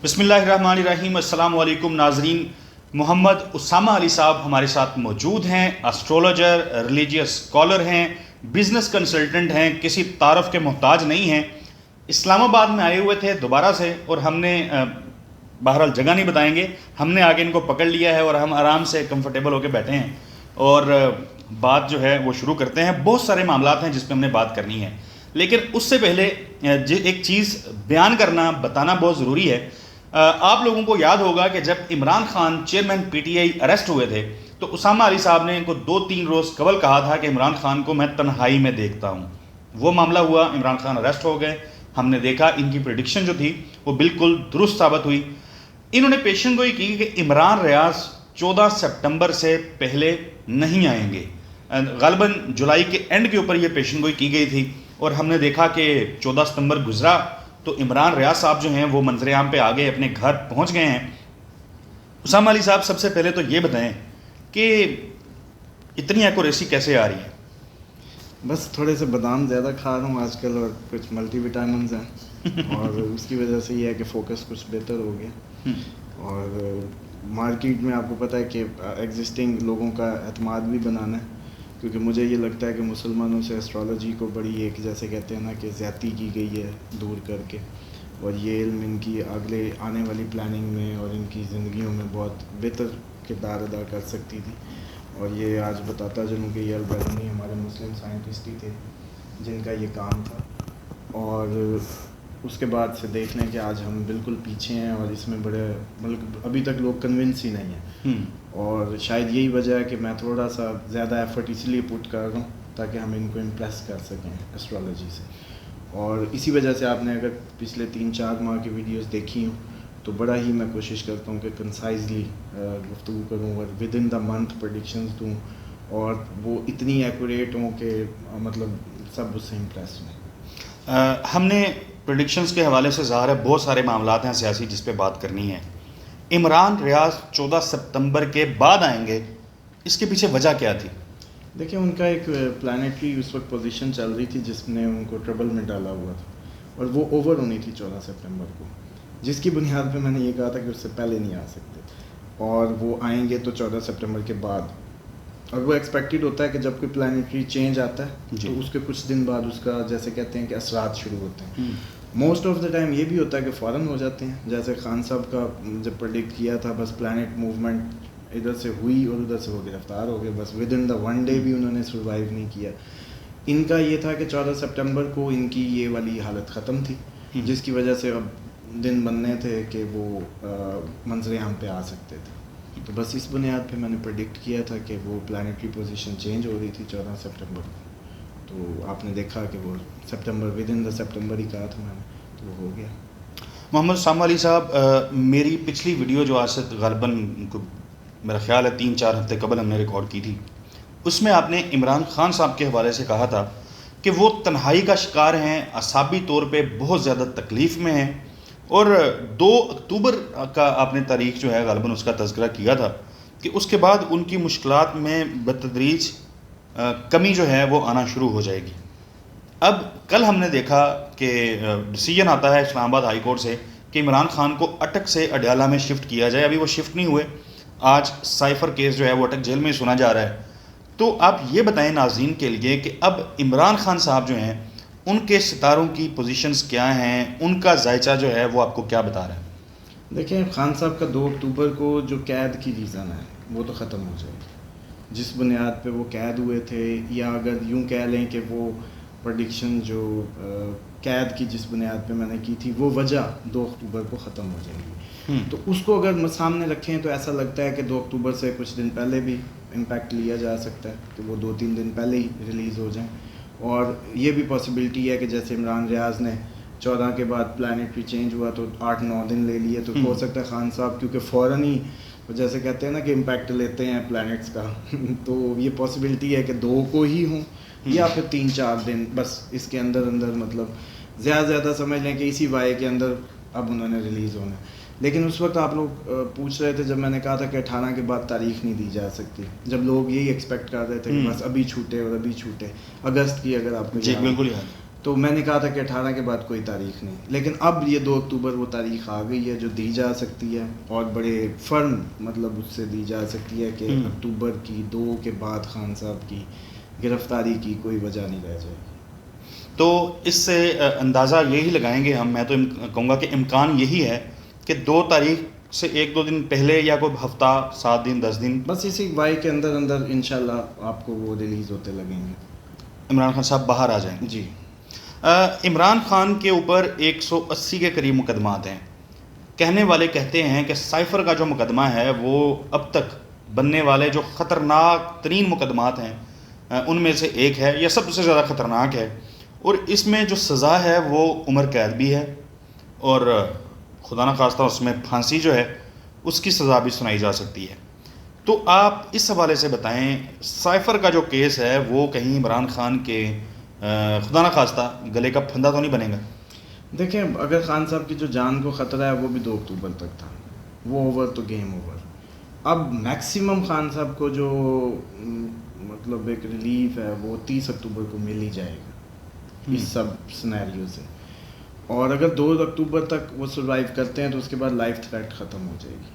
بسم اللہ الرحمن الرحیم۔ السلام علیکم ناظرین۔ محمد اسامہ علی صاحب ہمارے ساتھ موجود ہیں، اسٹرولوجر، ریلیجیس اسکالر ہیں، بزنس کنسلٹنٹ ہیں، کسی تعارف کے محتاج نہیں ہیں۔ اسلام آباد میں آئے ہوئے تھے دوبارہ سے، اور ہم نے بہرحال جگہ نہیں بتائیں گے، ہم نے آگے ان کو پکڑ لیا ہے اور ہم آرام سے کمفرٹیبل ہو کے بیٹھے ہیں اور بات جو ہے وہ شروع کرتے ہیں۔ بہت سارے معاملات ہیں جس پہ ہم نے بات کرنی ہے، لیکن اس سے پہلے ایک چیز بیان کرنا، بتانا بہت ضروری ہے۔ آپ لوگوں کو یاد ہوگا کہ جب Imran Khan chairman P T I arrest ہوئے تھے تو اسامہ علی صاحب نے ان کو 2-3 روز قبل کہا تھا کہ عمران خان کو میں تنہائی میں دیکھتا ہوں۔ وہ معاملہ ہوا، عمران خان اریسٹ ہو گئے، ہم نے دیکھا ان کی پریڈکشن جو تھی وہ بالکل درست ثابت ہوئی۔ انہوں نے پیشن گوئی کی کہ عمران ریاض 14 سپٹمبر سے پہلے نہیں آئیں گے۔ غالباً جولائی کے اینڈ کے اوپر یہ پیشن گوئی کی گئی تھی، اور ہم نے دیکھا کہ 14 ستمبر گزرا تو عمران ریاض صاحب جو ہیں وہ منظر عام پہ آگے اپنے گھر پہنچ گئے ہیں۔ اسامہ علی صاحب سب سے پہلے تو یہ بتائیں کہ اتنی ایکوریسی کیسے آ رہی ہے؟ بس تھوڑے سے بادام زیادہ کھا رہا ہوں آج کل، اور کچھ ملٹی وٹامنز ہیں اور اس کی وجہ سے یہ ہے کہ فوکس کچھ بہتر ہو گیا۔ اور مارکیٹ میں آپ کو پتہ ہے کہ ایگزسٹنگ لوگوں کا اعتماد بھی بنانا ہے، کیونکہ مجھے یہ لگتا ہے کہ مسلمانوں سے اسٹرالوجی کو بڑی ایک جیسے کہتے ہیں نا کہ زیادتی کی گئی ہے دور کر کے، اور یہ علم ان کی اگلے آنے والی پلاننگ میں اور ان کی زندگیوں میں بہت بہتر کردار ادا کر سکتی تھی۔ اور یہ آج بتاتا چلوں کہ یہ البرونی ہمارے مسلم سائنٹسٹ ہی تھے جن کا یہ کام تھا، اور اس کے بعد سے دیکھ لیں کہ آج ہم بالکل پیچھے ہیں اور اس میں بڑے مطلب ابھی تک لوگ کنونس ہی نہیں ہیں۔ اور شاید یہی وجہ ہے کہ میں تھوڑا سا زیادہ ایفرٹ اس لیے پٹ کر رہا ہوں تاکہ ہم ان کو امپریس کر سکیں ایسٹرالوجی سے۔ اور اسی وجہ سے آپ نے اگر پچھلے 3-4 ماہ کی ویڈیوز دیکھی ہوں تو بڑا ہی میں کوشش کرتا ہوں کہ کنسائزلی گفتگو کروں اور with in the month predictions دوں، اور وہ اتنی ایکوریٹ ہوں کہ مطلب سب اس سے امپریس ہوں۔ ہم نے پریڈکشنز کے حوالے سے ظاہر ہے بہت سارے معاملات ہیں سیاسی جس پہ بات کرنی ہے۔ عمران ریاض 14 ستمبر کے بعد آئیں گے، اس کے پیچھے وجہ کیا تھی؟ دیکھیں ان کا ایک پلانیٹری اس وقت پوزیشن چل رہی تھی جس نے ان کو ٹربل میں ڈالا ہوا تھا، اور وہ اوور ہونی تھی 14 سپٹمبر کو، جس کی بنیاد پہ میں نے یہ کہا تھا کہ اس سے پہلے نہیں آ سکتے، اور وہ آئیں گے تو 14 سپٹمبر کے بعد۔ اور وہ ایکسپیکٹڈ ہوتا ہے کہ جب کوئی پلانیٹری چینج آتا ہے تو اس کے کچھ دن بعد اس کا جیسے کہتے ہیں کہ اثرات شروع ہوتے ہیں۔ موسٹ آف دا ٹائم یہ بھی ہوتا ہے کہ فوراً ہو جاتے ہیں، جیسے خان صاحب کا جب پریڈکٹ کیا تھا بس پلانٹ موومنٹ ادھر سے ہوئی اور ادھر سے وہ گرفتار ہو گئے، بس ود ان دا 1 ڈے بھی انہوں نے سروائیو نہیں کیا۔ ان کا یہ تھا کہ 14 سپٹمبر کو ان کی یہ والی حالت ختم تھی، جس کی وجہ سے اب دن بننے تھے کہ وہ منظر عام پہ آ سکتے تھے۔ تو بس اس بنیاد پہ میں نے پریڈکٹ کیا تھا کہ وہ پلانیٹری پوزیشن چینج ہو رہی تھی 14 سپٹمبر کو، تو آپ نے دیکھا کہ وہ September with in the September ہی کہا تھا میں نے، تو وہ ہو گیا۔ محمد اسامہ علی صاحب، میری پچھلی ویڈیو جو آج سے غالباً میرا خیال ہے 3-4 ہفتے قبل ہم نے ریکارڈ کی تھی، اس میں آپ نے عمران خان صاحب کے حوالے سے کہا تھا کہ وہ تنہائی کا شکار ہیں، اعصابی طور پہ بہت زیادہ تکلیف میں ہیں، اور 2 اکتوبر کا آپ نے تاریخ جو ہے غالباً اس کا تذکرہ کیا تھا کہ اس کے بعد ان کی مشکلات میں بتدریج کمی جو ہے وہ آنا شروع ہو جائے گی۔ اب کل ہم نے دیکھا کہ ڈیسیجن آتا ہے اسلام آباد ہائی کورٹ سے کہ عمران خان کو اٹک سے اڈیالہ میں شفٹ کیا جائے۔ ابھی وہ شفٹ نہیں ہوئے، آج سائفر کیس جو ہے وہ اٹک جیل میں سنا جا رہا ہے۔ تو آپ یہ بتائیں ناظرین کے لیے کہ اب عمران خان صاحب جو ہیں ان کے ستاروں کی پوزیشنز کیا ہیں، ان کا ذائچہ جو ہے وہ آپ کو کیا بتا رہا ہے؟ دیکھیں خان صاحب کا 2 اکتوبر کو جو قید کی ریزن ہے وہ تو ختم ہو جائے گی، جس بنیاد پہ وہ قید ہوئے تھے، یا اگر یوں کہہ لیں کہ وہ پریڈکشن جو قید کی جس بنیاد پہ میں نے کی تھی وہ وجہ 2 اکتوبر کو ختم ہو جائے گی۔ تو اس کو اگر سامنے رکھیں تو ایسا لگتا ہے کہ 2 اکتوبر سے کچھ دن پہلے بھی امپیکٹ لیا جا سکتا ہے کہ وہ 2-3 دن پہلے ہی ریلیز ہو جائیں، اور یہ بھی پاسبلٹی ہے کہ جیسے عمران ریاض نے 14 کے بعد پلانیٹری چینج ہوا تو 8-9 دن لے لیے، تو ہو سکتا ہے خان صاحب کیونکہ فوراً ہی جیسے کہتے ہیں نا کہ امپیکٹ لیتے ہیں پلانٹس کا، تو یہ پاسبلٹی ہے کہ 2 کو ہی ہوں یا پھر 3-4 دن، بس اس کے اندر مطلب زیادہ سمجھ لیں کہ اسی وائی کے اندر اب انہوں نے ریلیز ہونا ہے۔ لیکن اس وقت آپ لوگ پوچھ رہے تھے جب میں نے کہا تھا کہ 18 کے بعد تاریخ نہیں دی جا سکتی، جب لوگ یہی ایکسپیکٹ کر رہے تھے کہ بس ابھی چھوٹے اور ابھی چھوٹے، اگست کی اگر آپ کو بالکل یاد، تو میں نے کہا تھا کہ 18 کے بعد کوئی تاریخ نہیں، لیکن اب یہ 2 اکتوبر وہ تاریخ آ گئی ہے جو دی جا سکتی ہے، اور بڑے فرم مطلب اس سے دی جا سکتی ہے کہ اکتوبر کی 2 کے بعد خان صاحب کی گرفتاری کی کوئی وجہ نہیں رہ جائے گی۔ تو اس سے اندازہ یہی لگائیں گے ہم، میں تو کہوں گا کہ امکان یہی ہے کہ 2 تاریخ سے 1-2 دن پہلے یا کوئی ہفتہ 7 دن 10 دن بس اسی وائی کے اندر اندر انشاءاللہ آپ کو وہ ریلیز ہوتے لگیں گے، عمران خان صاحب باہر آ جائیں گے۔ جی۔ عمران خان کے اوپر 180 کے قریب مقدمات ہیں، کہنے والے کہتے ہیں کہ سائفر کا جو مقدمہ ہے وہ اب تک بننے والے جو خطرناک ترین مقدمات ہیں ان میں سے ایک ہے، یا سب سے زیادہ خطرناک ہے، اور اس میں جو سزا ہے وہ عمر قید بھی ہے، اور خدا نخواستہ اس میں پھانسی جو ہے اس کی سزا بھی سنائی جا سکتی ہے۔ تو آپ اس حوالے سے بتائیں، سائفر کا جو کیس ہے وہ کہیں عمران خان کے خدا نخواستہ گلے کا پھندا تو نہیں بنے گا؟ دیکھیں، اگر خان صاحب کی جو جان کو خطرہ ہے وہ بھی 2 اکتوبر تک تھا، وہ اوور تو گیم اوور۔ اب میکسیمم خان صاحب کو جو مطلب ایک ریلیف ہے وہ 30 اکتوبر کو مل ہی جائے گا اس سب سنیریو سے، اور اگر 2 اکتوبر تک وہ سروائیو کرتے ہیں تو اس کے بعد لائف تھریٹ ختم ہو جائے گی،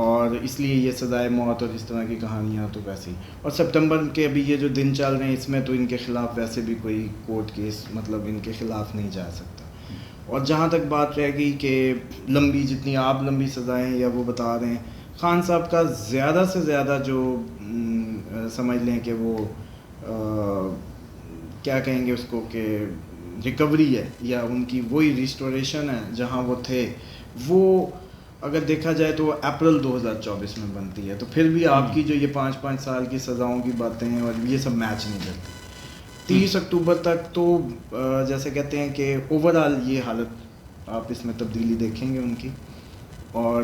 اور اس لیے یہ سزائے موت اور اس طرح کی کہانیاں تو ویسے ہی، اور سپتمبر کے ابھی یہ جو دن چل رہے ہیں اس میں تو ان کے خلاف ویسے بھی کوئی کورٹ کیس مطلب ان کے خلاف نہیں جا سکتا۔ اور جہاں تک بات رہ گئی کہ لمبی، جتنی آپ لمبی سزائیں یا وہ بتا رہے ہیں، خان صاحب کا زیادہ سے زیادہ جو سمجھ لیں کہ وہ کیا کہیں گے اس کو کہ ریکوری ہے یا ان کی وہی ریسٹوریشن ہے جہاں وہ تھے، وہ اگر دیکھا جائے تو وہ اپریل 2024 میں بنتی ہے، تو پھر بھی آپ کی جو یہ 5 سال کی سزاؤں کی باتیں ہیں اور یہ سب میچ نہیں کرتی۔ 30 اکتوبر تک تو جیسے کہتے ہیں کہ اوورآل یہ حالت آپ اس میں تبدیلی دیکھیں گے ان کی، اور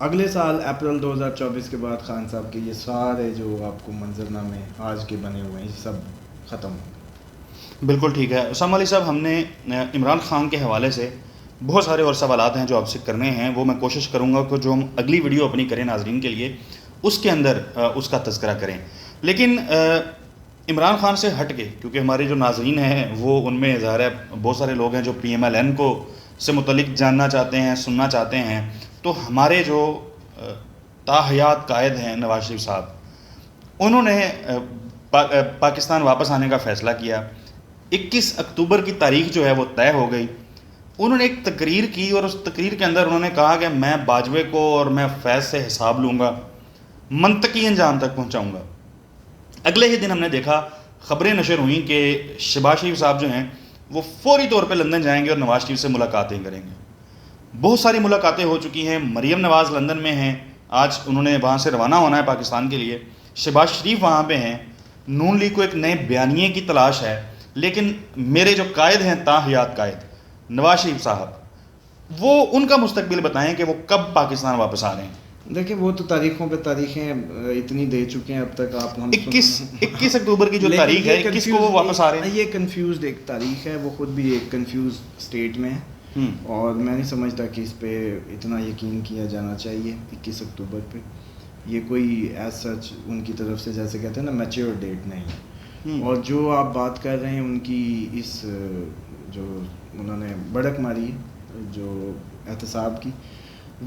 اگلے سال اپریل 2024 کے بعد خان صاحب کے یہ سارے جو آپ کو منظرنامے آج کے بنے ہوئے ہیں یہ سب ختم ہوں گے۔ بالکل ٹھیک ہے اسامہ علی صاحب، ہم نے عمران خان کے حوالے سے بہت سارے اور سوالات ہیں جو آپ سے کرنے ہیں، وہ میں کوشش کروں گا کہ جو ہم اگلی ویڈیو اپنی کریں ناظرین کے لیے اس کے اندر اس کا تذکرہ کریں، لیکن عمران خان سے ہٹ کے، کیونکہ ہمارے جو ناظرین ہیں وہ ان میں ظاہر ہے بہت سارے لوگ ہیں جو PMLN کو سے متعلق جاننا چاہتے ہیں، سننا چاہتے ہیں، تو ہمارے جو تاحیات قائد ہیں نواز شریف صاحب، انہوں نے پاکستان واپس آنے کا فیصلہ کیا، 21 اکتوبر کی تاریخ جو ہے وہ طے ہو گئی۔ انہوں نے ایک تقریر کی اور اس تقریر کے اندر انہوں نے کہا کہ میں باجوے کو اور میں فیض سے حساب لوں گا، منطقی انجام تک پہنچاؤں گا۔ اگلے ہی دن ہم نے دیکھا خبریں نشر ہوئیں کہ شہباز شریف صاحب جو ہیں وہ فوری طور پہ لندن جائیں گے اور نواز شریف سے ملاقاتیں کریں گے۔ بہت ساری ملاقاتیں ہو چکی ہیں، مریم نواز لندن میں ہیں، آج انہوں نے وہاں سے روانہ ہونا ہے پاکستان کے لیے، شہباز شریف وہاں پہ ہیں، نون لیگ کو ایک نئے بیانیے کی تلاش ہے، لیکن میرے جو قائد ہیں تاحیات قائد نواز شریف صاحب، وہ ان کا مستقبل بتائیں کہ وہ کب پاکستان واپس آ رہے ہیں۔ دیکھیں، وہ تو تاریخوں پہ تاریخیں اتنی دے چکے ہیں اب تک، آپ ہم 21 اکتوبر کی جو تاریخ ہے 21 کو وہ واپس آ رہے ہیں۔ یہ کنفیوزڈ ایک تاریخ ہے، وہ خود بھی ایک کنفیوز اسٹیٹ میں ہے، اور میں نہیں سمجھتا کہ اس پہ اتنا یقین کیا جانا چاہیے 21 اکتوبر پہ۔ یہ کوئی ایز سچ ان کی طرف سے جیسے کہتے ہیں نا میچیور ڈیٹ نہیں، اور جو آپ بات کر رہے ہیں ان کی اس جو انہوں نے بڑک ماری جو احتساب کی،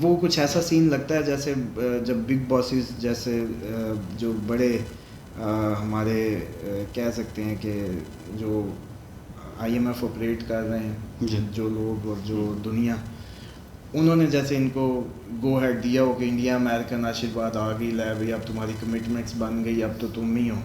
وہ کچھ ایسا سین لگتا ہے جیسے جب بگ باسز جیسے جو بڑے ہمارے کہہ سکتے ہیں کہ جو IMF آپریٹ کر رہے ہیں جو لوگ اور جو دنیا، انہوں نے جیسے ان کو گو ہیڈ دیا ہو کہ انڈیا امریکن آشرواد آ گئی، لے بھائی اب تمہاری کمٹمنٹس بن گئی، اب تو تم ہی ہو،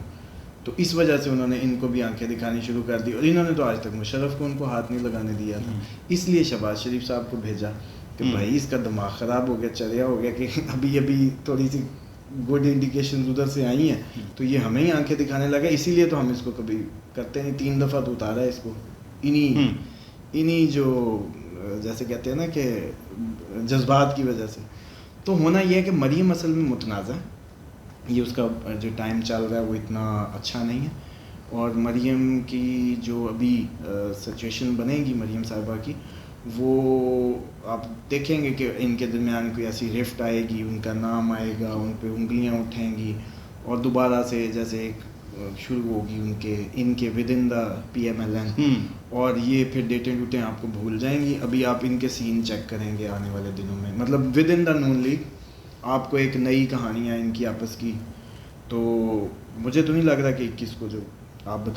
تو اس وجہ سے انہوں نے ان کو بھی آنکھیں دکھانی شروع کر دی، اور انہوں نے تو آج تک مشرف کو ان کو ہاتھ نہیں لگانے دیا تھا، اس لیے شہباز شریف صاحب کو بھیجا کہ بھائی اس کا دماغ خراب ہو گیا، چریا ہو گیا کہ ابھی تھوڑی سی گڈ انڈیکیشن ادھر سے آئی ہیں تو یہ ہمیں ہی آنکھیں دکھانے لگا، اسی لیے تو ہم اس کو کبھی کرتے نہیں، 3 دفعہ تو اتارا ہے اس کو انہی جو جیسے کہتے ہیں نا کہ جذبات کی وجہ سے۔ تو ہونا یہ ہے کہ مریم اصل میں متنازع ہے، یہ اس کا جو ٹائم چل رہا ہے وہ اتنا اچھا نہیں ہے، اور مریم کی جو ابھی سچویشن بنے گی مریم صاحبہ کی، وہ آپ دیکھیں گے کہ ان کے درمیان کوئی ایسی رفٹ آئے گی، ان کا نام آئے گا، ان پہ انگلیاں اٹھیں گی، اور دوبارہ سے جیسے ایک شروع ہوگی ان کے ود ان دا PMLN, اور یہ پھر ڈیٹیں ڈوٹیں آپ کو بھول جائیں گی. ابھی آپ ان کے سین چیک کریں گے آنے والے دنوں میں, مطلب with in the known league آپ کو ایک نئی کہانیاں ان کی آپس کی. تو مجھے تو نہیں لگ رہا کہ 21 کو جو آپ بتا